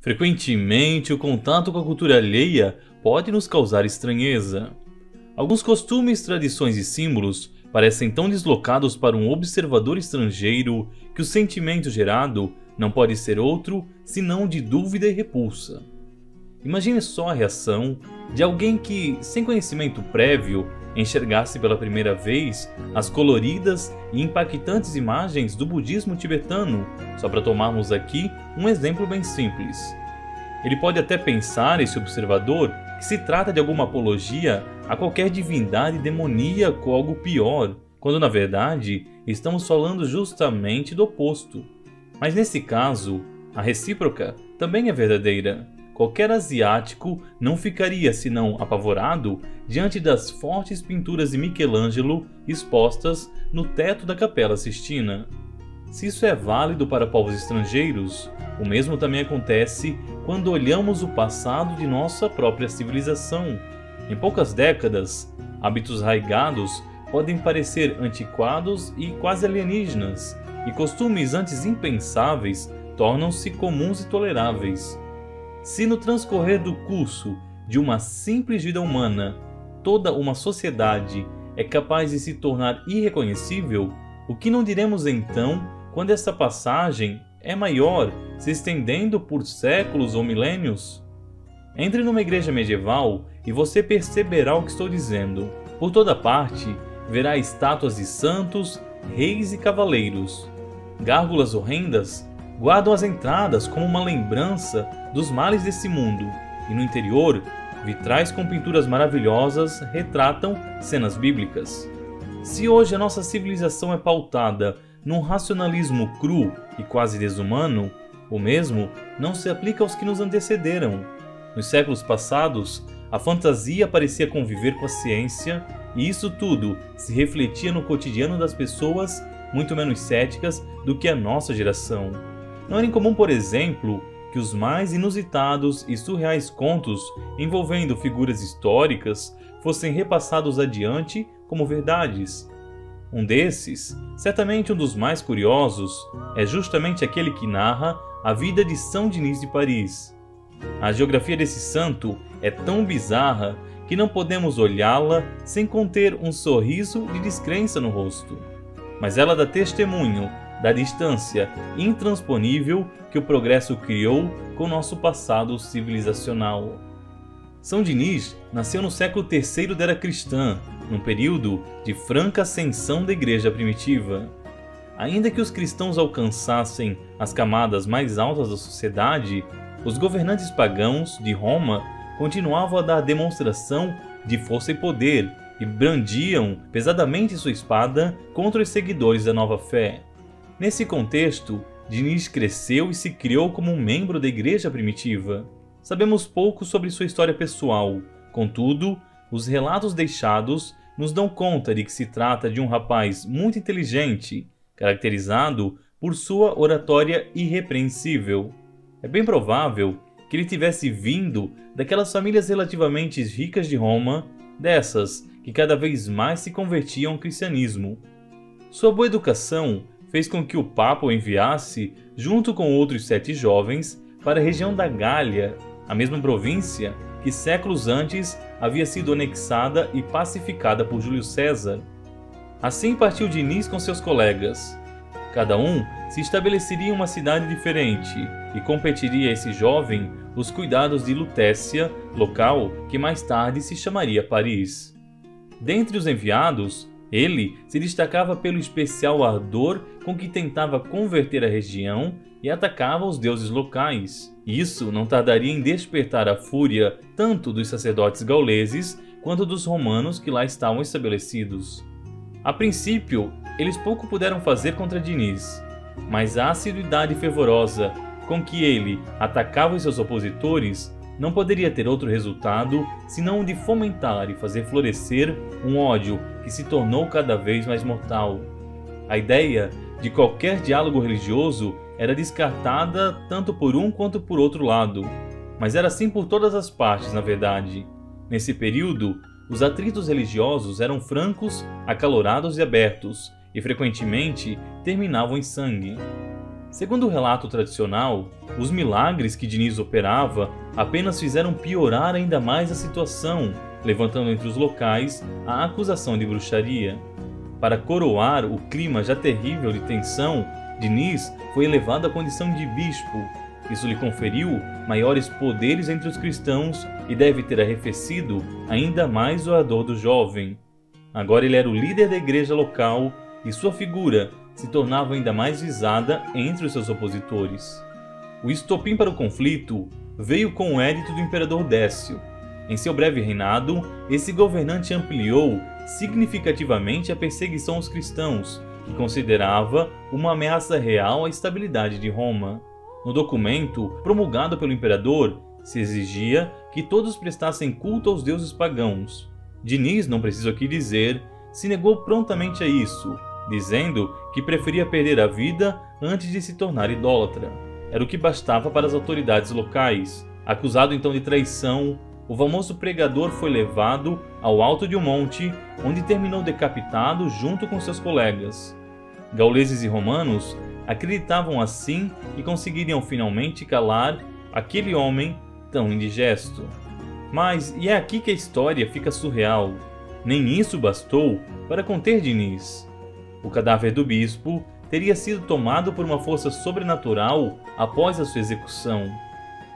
Frequentemente, o contato com a cultura alheia pode nos causar estranheza. Alguns costumes, tradições e símbolos parecem tão deslocados para um observador estrangeiro que o sentimento gerado não pode ser outro senão de dúvida e repulsa. Imagine só a reação de alguém que, sem conhecimento prévio, enxergasse pela primeira vez as coloridas e impactantes imagens do budismo tibetano, só para tomarmos aqui um exemplo bem simples. Ele pode até pensar, esse observador, que se trata de alguma apologia a qualquer divindade demoníaca ou algo pior, quando na verdade estamos falando justamente do oposto. Mas nesse caso, a recíproca também é verdadeira. Qualquer asiático não ficaria senão apavorado diante das fortes pinturas de Michelangelo expostas no teto da Capela Sistina. Se isso é válido para povos estrangeiros, o mesmo também acontece quando olhamos o passado de nossa própria civilização. Em poucas décadas, hábitos arraigados podem parecer antiquados e quase alienígenas, e costumes antes impensáveis tornam-se comuns e toleráveis. Se no transcorrer do curso de uma simples vida humana, toda uma sociedade é capaz de se tornar irreconhecível, o que não diremos então quando essa passagem é maior, se estendendo por séculos ou milênios? Entre numa igreja medieval e você perceberá o que estou dizendo. Por toda parte, verá estátuas de santos, reis e cavaleiros. Gárgulas horrendas guardam as entradas como uma lembrança dos males desse mundo, e no interior, vitrais com pinturas maravilhosas retratam cenas bíblicas. Se hoje a nossa civilização é pautada num racionalismo cru e quase desumano, o mesmo não se aplica aos que nos antecederam. Nos séculos passados, a fantasia parecia conviver com a ciência, e isso tudo se refletia no cotidiano das pessoas muito menos céticas do que a nossa geração. Não era incomum, por exemplo, que os mais inusitados e surreais contos envolvendo figuras históricas fossem repassados adiante como verdades. Um desses, certamente um dos mais curiosos, é justamente aquele que narra a vida de São Diniz de Paris. A geografia desse santo é tão bizarra que não podemos olhá-la sem conter um sorriso de descrença no rosto. Mas ela dá testemunho da distância intransponível que o progresso criou com nosso passado civilizacional. São Diniz nasceu no século III da Era Cristã, num período de franca ascensão da igreja primitiva. Ainda que os cristãos alcançassem as camadas mais altas da sociedade, os governantes pagãos de Roma continuavam a dar demonstração de força e poder e brandiam pesadamente sua espada contra os seguidores da nova fé. Nesse contexto, Diniz cresceu e se criou como um membro da igreja primitiva. Sabemos pouco sobre sua história pessoal, contudo, os relatos deixados nos dão conta de que se trata de um rapaz muito inteligente, caracterizado por sua oratória irrepreensível. É bem provável que ele tivesse vindo daquelas famílias relativamente ricas de Roma, dessas que cada vez mais se convertiam ao cristianismo. Sua boa educação fez com que o Papa o enviasse, junto com outros 7 jovens, para a região da Gália, a mesma província que séculos antes havia sido anexada e pacificada por Júlio César. Assim partiu Diniz com seus colegas. Cada um se estabeleceria em uma cidade diferente e competiria a esse jovem os cuidados de Lutécia, local que mais tarde se chamaria Paris. Dentre os enviados, ele se destacava pelo especial ardor com que tentava converter a região e atacava os deuses locais. Isso não tardaria em despertar a fúria tanto dos sacerdotes gauleses quanto dos romanos que lá estavam estabelecidos. A princípio, eles pouco puderam fazer contra Diniz, mas a assiduidade fervorosa com que ele atacava os seus opositores não poderia ter outro resultado senão o de fomentar e fazer florescer um ódio que se tornou cada vez mais mortal. A ideia de qualquer diálogo religioso era descartada tanto por um quanto por outro lado, mas era assim por todas as partes, na verdade. Nesse período, os atritos religiosos eram francos, acalorados e abertos, e frequentemente terminavam em sangue. Segundo o relato tradicional, os milagres que Diniz operava apenas fizeram piorar ainda mais a situação, levantando entre os locais a acusação de bruxaria. Para coroar o clima já terrível de tensão, Diniz foi elevado à condição de bispo. Isso lhe conferiu maiores poderes entre os cristãos e deve ter arrefecido ainda mais o ardor do jovem. Agora ele era o líder da igreja local e sua figura se tornava ainda mais visada entre os seus opositores. O estopim para o conflito veio com o edito do imperador Décio. Em seu breve reinado, esse governante ampliou significativamente a perseguição aos cristãos, que considerava uma ameaça real à estabilidade de Roma. No documento promulgado pelo imperador, se exigia que todos prestassem culto aos deuses pagãos. Diniz, não preciso aqui dizer, se negou prontamente a isso, dizendo que preferia perder a vida antes de se tornar idólatra. Era o que bastava para as autoridades locais. Acusado então de traição, o famoso pregador foi levado ao alto de um monte, onde terminou decapitado junto com seus colegas. Gauleses e romanos acreditavam assim que conseguiriam finalmente calar aquele homem tão indigesto. Mas e é aqui que a história fica surreal. Nem isso bastou para conter Diniz. O cadáver do bispo teria sido tomado por uma força sobrenatural após a sua execução.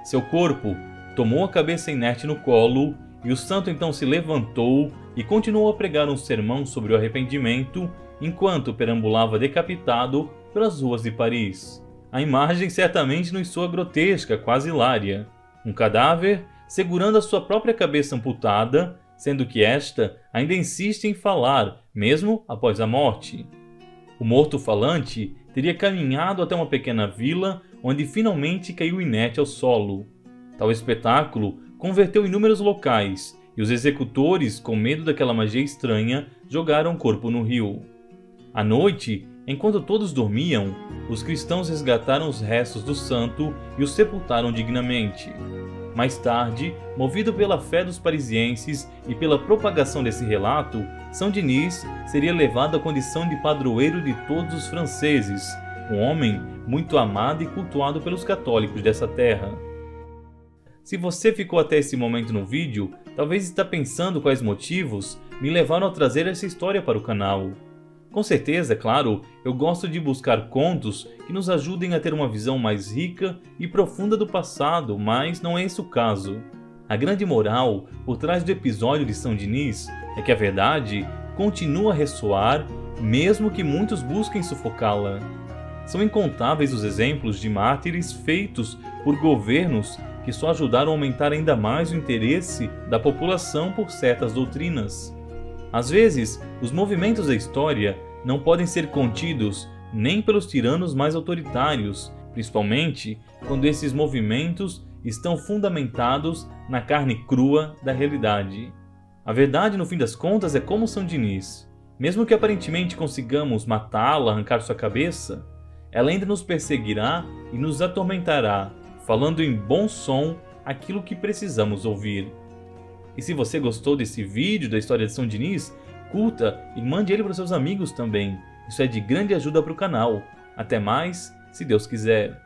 Seu corpo tomou a cabeça inerte no colo e o santo então se levantou e continuou a pregar um sermão sobre o arrependimento enquanto perambulava decapitado pelas ruas de Paris. A imagem certamente nos soa grotesca, quase hilária. Um cadáver segurando a sua própria cabeça amputada, sendo que esta ainda insiste em falar, mesmo após a morte. O morto-falante teria caminhado até uma pequena vila, onde finalmente caiu inerte ao solo. Tal espetáculo converteu inúmeros locais, e os executores, com medo daquela magia estranha, jogaram o corpo no rio. À noite, enquanto todos dormiam, os cristãos resgataram os restos do santo e os sepultaram dignamente. Mais tarde, movido pela fé dos parisienses e pela propagação desse relato, São Diniz seria levado à condição de padroeiro de todos os franceses, um homem muito amado e cultuado pelos católicos dessa terra. Se você ficou até esse momento no vídeo, talvez está pensando quais motivos me levaram a trazer essa história para o canal. Com certeza, é claro, eu gosto de buscar contos que nos ajudem a ter uma visão mais rica e profunda do passado, mas não é esse o caso. A grande moral por trás do episódio de São Diniz é que a verdade continua a ressoar, mesmo que muitos busquem sufocá-la. São incontáveis os exemplos de mártires feitos por governos que só ajudaram a aumentar ainda mais o interesse da população por certas doutrinas. Às vezes, os movimentos da história não podem ser contidos nem pelos tiranos mais autoritários, principalmente quando esses movimentos estão fundamentados na carne crua da realidade. A verdade, no fim das contas, é como São Diniz. Mesmo que aparentemente consigamos matá-la, arrancar sua cabeça, ela ainda nos perseguirá e nos atormentará, falando em bom som aquilo que precisamos ouvir. E se você gostou desse vídeo da história de São Diniz, curta e mande ele para os seus amigos também. Isso é de grande ajuda para o canal. Até mais, se Deus quiser.